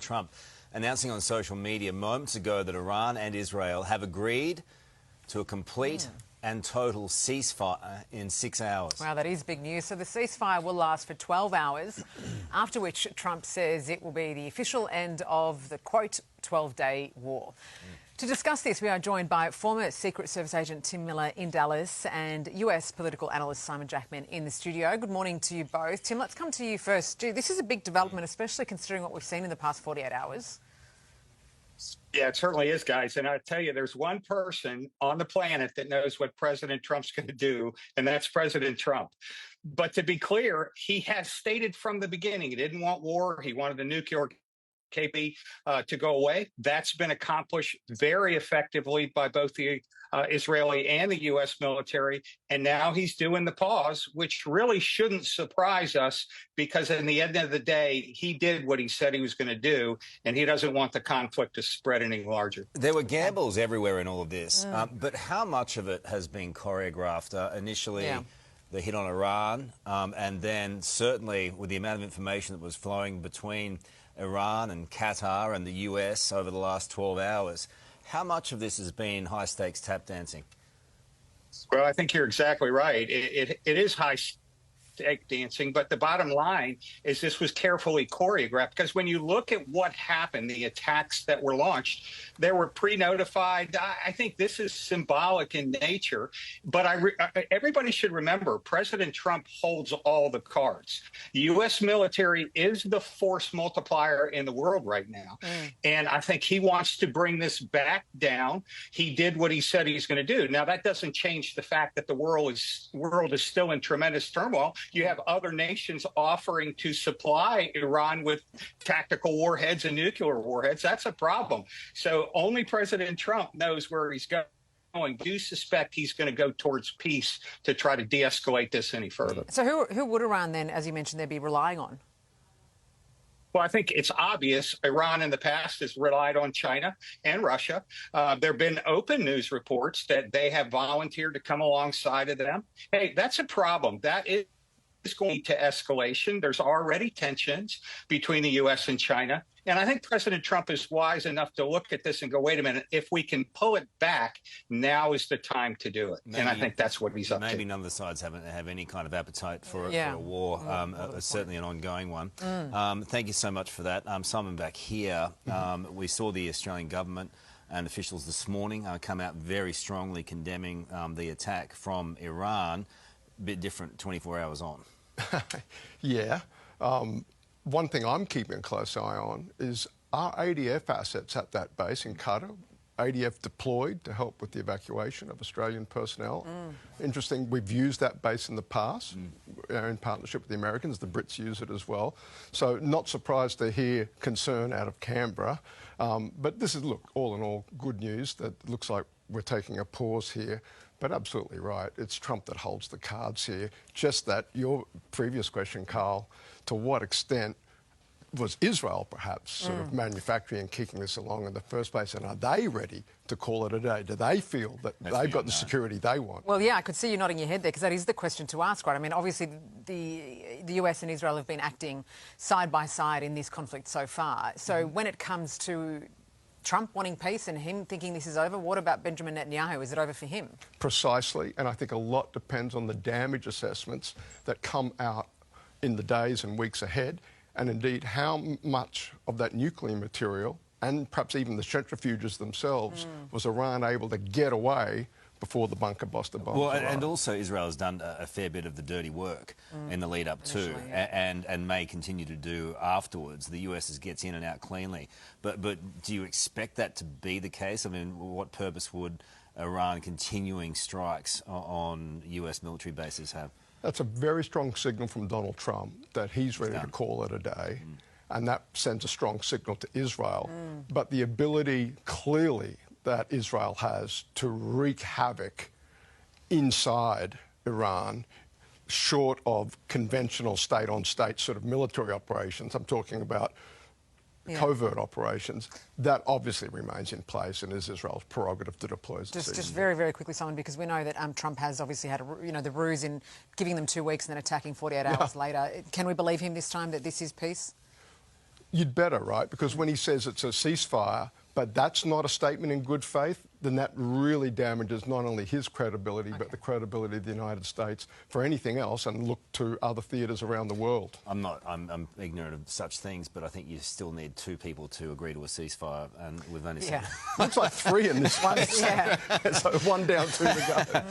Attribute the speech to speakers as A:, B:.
A: Trump announcing on social media moments ago that Iran and Israel have agreed to a complete and total ceasefire in 6 hours.
B: Wow, that is big news. So the ceasefire will last for 12 hours, after which Trump says it will be the official end of the, quote, 12-day war. To discuss this, we are joined by former Secret Service agent Tim Miller in Dallas and US political analyst Simon Jackman in the studio. Good morning to you both. Tim, let's come to you first. Gee, this is a big development, especially considering what we've seen in the past 48 hours.
C: Yeah, it certainly is, guys. And I tell you, there's one person on the planet that knows what President Trump's going to do, and that's President Trump. But to be clear, he has stated from the beginning he didn't want war. He wanted the nuclear KP to go away. That's been accomplished very effectively by both the Israeli and the U.S. military. And now he's doing the pause, which really shouldn't surprise us because in the end of the day, he did what he said he was going to do, and he doesn't want the conflict to spread any larger.
A: There were gambles everywhere in all of this, but how much of it has been choreographed? Initially, the hit on Iran, and then certainly with the amount of information that was flowing between Iran and Qatar and the US over the last 12 hours. How much of this has been high-stakes tap dancing?
C: Well, I think you're exactly right. It is high-stakes dancing, but the bottom line is this was carefully choreographed because when you look at what happened, the attacks that were launched, they were pre-notified. I think this is symbolic in nature, but everybody should remember President Trump holds all the cards. The U.S. military is the force multiplier in the world right now, and I think he wants to bring this back down. He did what he said he's going to do. Now, that doesn't change the fact that the world is still in tremendous turmoil. You have other nations offering to supply Iran with tactical warheads and nuclear warheads. That's a problem. So only President Trump knows where he's going. I do suspect he's going to go towards peace to try to de-escalate this any further.
B: So who would Iran then, as you mentioned, they'd be relying on?
C: Well, I think it's obvious Iran in the past has relied on China and Russia. There have been open news reports that they have volunteered to come alongside of them. Hey, that's a problem. That is going to escalation. There's already tensions between the U.S. and China. And I think President Trump is wise enough to look at this and go, wait a minute, if we can pull it back, now is the time to do it. And I think that's what he's up to.
A: Maybe none of the sides have any kind of appetite for a war, certainly an ongoing one. Thank you so much for that. Simon, back here, we saw the Australian government and officials this morning come out very strongly condemning the attack from Iran. A bit different 24 hours on.
D: Yeah. One thing I'm keeping a close eye on is are ADF assets at that base in Qatar, ADF deployed to help with the evacuation of Australian personnel. Interesting, we've used that base in the past in partnership with the Americans. The Brits use it as well. So not surprised to hear concern out of Canberra. But this is, look, all in all, good news that looks like we're taking a pause here. But absolutely right, it's Trump that holds the cards here. Just that, your previous question, Carl, to what extent was Israel perhaps sort of manufacturing and kicking this along in the first place? And are they ready to call it a day? Do they feel that they've got the security they want?
B: Well, yeah, I could see you nodding your head there because that is the question to ask, right? I mean, obviously the US and Israel have been acting side by side in this conflict so far. So when it comes to Trump wanting peace and him thinking this is over, what about Benjamin Netanyahu? Is it over for him?
D: Precisely, and I think a lot depends on the damage assessments that come out in the days and weeks ahead, and indeed how much of that nuclear material, and perhaps even the centrifuges themselves, was Iran able to get away before the bunker buster bombs.
A: Well, and also Israel has done a fair bit of the dirty work in the lead up to, and may continue to do afterwards. The US gets in and out cleanly. But do you expect that to be the case? I mean, what purpose would Iran continuing strikes on US military bases have?
D: That's a very strong signal from Donald Trump that he's ready to call it a day. And that sends a strong signal to Israel. But the ability, clearly, that Israel has to wreak havoc inside Iran, short of conventional state-on-state sort of military operations, I'm talking about covert operations, that obviously remains in place and is Israel's prerogative to deploy.
B: Just very, very quickly, Simon, because we know that Trump has obviously had the ruse in giving them 2 weeks and then attacking 48 hours later. Can we believe him this time that this is peace?
D: You'd better, right? Because when he says it's a ceasefire, but that's not a statement in good faith, then that really damages not only his credibility, but the credibility of the United States for anything else, and look to other theatres around the world.
A: I'm ignorant of such things, but I think you still need two people to agree to a ceasefire, and we've only seen...
D: Looks like three in this case. So one down, two to go.